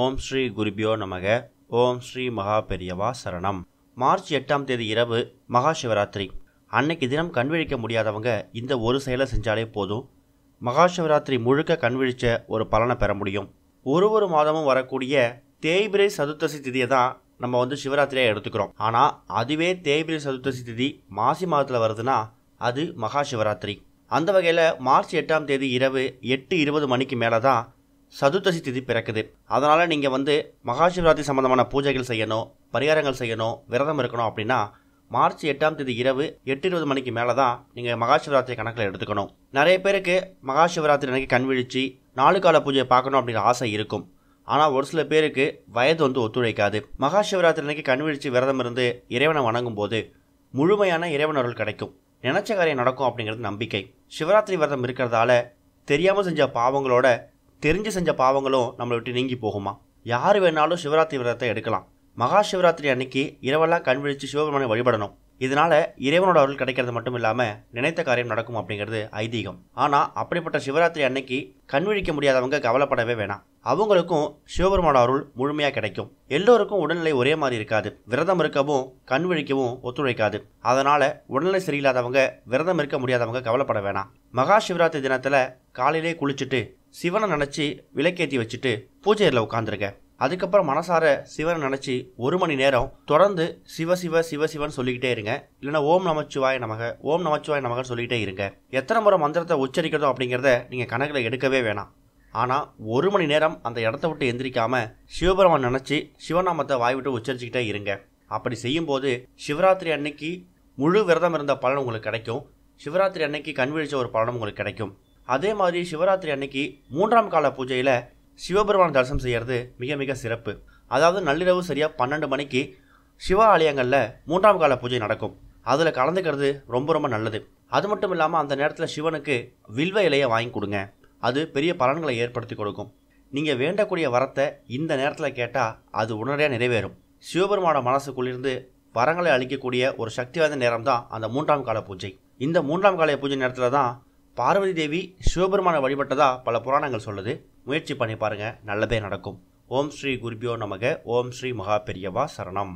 ஓம் ஸ்ரீ குருபியோ நமக. ஓம் ஸ்ரீ மகா பெரியவா சரணம். மார்ச் 8ஆம் தேதி இரவு மகா சிவராத்திரி. அன்னைக்கு தினம் கண்விழிக்க முடியாதவங்க இந்த ஒரு செயலை செஞ்சாலே போதும், மகா சிவராத்திரி முழுக்க கண்விழிச்ச ஒரு பலனை பெற முடியும். ஒரு மாதமும் வரக்கூடிய தேய்பிரை சதுர்த்தசி திதியை தான் நம்ம சிவராத்திரியாக எடுத்துக்கிறோம். ஆனால் அதுவே தேய்பிரை சதுர்த்தசி திதி மாசி மாதத்தில் வருதுன்னா அது மகா சிவராத்திரி. அந்த வகையில் மார்ச் 8ஆம் தேதி இரவு 8:20 மணிக்கு மேலே தான் சதுர்த்தசி திதி பிறக்குது. அதனால் நீங்கள் மகா சிவராத்திரி சம்பந்தமான பூஜைகள் செய்யணும், பரிகாரங்கள் செய்யணும், விரதம் இருக்கணும் அப்படின்னா மார்ச் 8ஆம் தேதி இரவு 8:20 மணிக்கு மேலே தான் நீங்கள் மகா சிவராத்திரி கணக்கில் எடுத்துக்கணும். நிறைய பேருக்கு மகா சிவராத்திரி அன்னைக்கு கண்விழிச்சு 4 கால பூஜையை பார்க்கணும் அப்படின்ற ஆசை இருக்கும். ஆனால் ஒரு சில பேருக்கு வயது ஒத்துழைக்காது. மகா சிவராத்திரி அன்னைக்கு கண்விழிச்சு விரதம் இருந்து இறைவனை வணங்கும் போது முழுமையான இறைவன் அருள் கிடைக்கும், நினைச்ச காரியம் நடக்கும் அப்படிங்கிறது நம்பிக்கை. சிவராத்திரி விரதம் இருக்கிறதால தெரியாமல் செஞ்ச பாவங்களோட தெரிஞ்சு செஞ்ச பாவங்களும் நம்மளை விட்டு நீங்கி போகுமா? யார் வேணாலும் சிவராத்திரி விரதத்தை எடுக்கலாம். மகா சிவராத்திரி அன்னைக்கு இரவெல்லாம் கண்விழிச்சு சிவபெருமானை வழிபடணும். இதனால இறைவனோட அருள் கிடைக்கிறது மட்டும் இல்லாமல் நினைத்த காரியம் நடக்கும் அப்படிங்கிறது ஐதீகம். ஆனால் அப்படிப்பட்ட சிவராத்திரி அன்னைக்கு கண்விழிக்க முடியாதவங்க கவலைப்படவே வேணாம். அவங்களுக்கும் சிவபெருமானோட அருள் முழுமையாக கிடைக்கும். எல்லோருக்கும் உடல்நிலை ஒரே மாதிரி இருக்காது. விரதம் இருக்கவும் கண்விழிக்கவும் ஒத்துழைக்காது. அதனால உடல்நிலை சரியில்லாதவங்க, விரதம் இருக்க முடியாதவங்க கவலைப்பட வேணாம். மகா சிவராத்திரி தினத்துல காலையிலே குளிச்சுட்டு சிவனை நினைச்சு விளக்கேற்றி வச்சுட்டு பூஜையில் உட்காந்துருக்க. அதுக்கப்புறம் மனசார சிவனை நினைச்சு 1 மணி நேரம் தொடர்ந்து சிவ சிவ சிவ சிவன் சொல்லிக்கிட்டே இருங்க. இல்லைன்னா ஓம் நமச்சிவாய நமக, ஓம் நமச்சிவாய நமகன்னு சொல்லிக்கிட்டே இருங்க. எத்தனை முறை மந்திரத்தை உச்சரிக்கிறதோ அப்படிங்கிறத நீங்கள் கணக்கில் எடுக்கவே வேணாம். ஆனால் 1 மணி நேரம் அந்த இடத்த விட்டு எந்திரிக்காம சிவபெருமான் நினச்சி சிவநாமத்தை வாய் விட்டு உச்சரிச்சுக்கிட்டே இருங்க. அப்படி செய்யும்போது சிவராத்திரி அன்னைக்கு முழு விரதம் இருந்த பலன் உங்களுக்கு கிடைக்கும். சிவராத்திரி அன்னைக்கு கண்விழிச்ச ஒரு பலனும் உங்களுக்கு கிடைக்கும். அதே மாதிரி சிவராத்திரி அன்னைக்கு 3ஆம் கால பூஜையில் சிவபெருமான் தரிசனம் செய்கிறது மிக மிக சிறப்பு. அதாவது நள்ளிரவு சரியாக 12 மணிக்கு சிவ ஆலயங்களில் 3ஆம் கால பூஜை நடக்கும். அதில் கலந்துக்கிறது ரொம்ப ரொம்ப நல்லது. அது மட்டும் இல்லாமல் அந்த நேரத்தில் சிவனுக்கு வில்வ இலையை வாங்கி கொடுங்க. அது பெரிய பலன்களை ஏற்படுத்தி கொடுக்கும். நீங்கள் வேண்டக்கூடிய வரத்தை இந்த நேரத்தில் கேட்டால் அது உடனடியாக நிறைவேறும். சிவபெருமான மனசுக்குள்ளிருந்து வரங்களை அளிக்கக்கூடிய ஒரு சக்தி வாய்ந்த நேரம் தான் அந்த 3ஆம் கால பூஜை. இந்த 3ஆம் கால பூஜை நேரத்தில் தான் பார்வதி தேவி சிவபெருமானை வழிபட்டதா பல புராணங்கள் சொல்லுது. முயற்சி பண்ணி பாருங்க, நல்லதே நடக்கும். ஓம் ஸ்ரீ குருபியோ நமக. ஓம் ஸ்ரீ மகா பெரியவா சரணம்.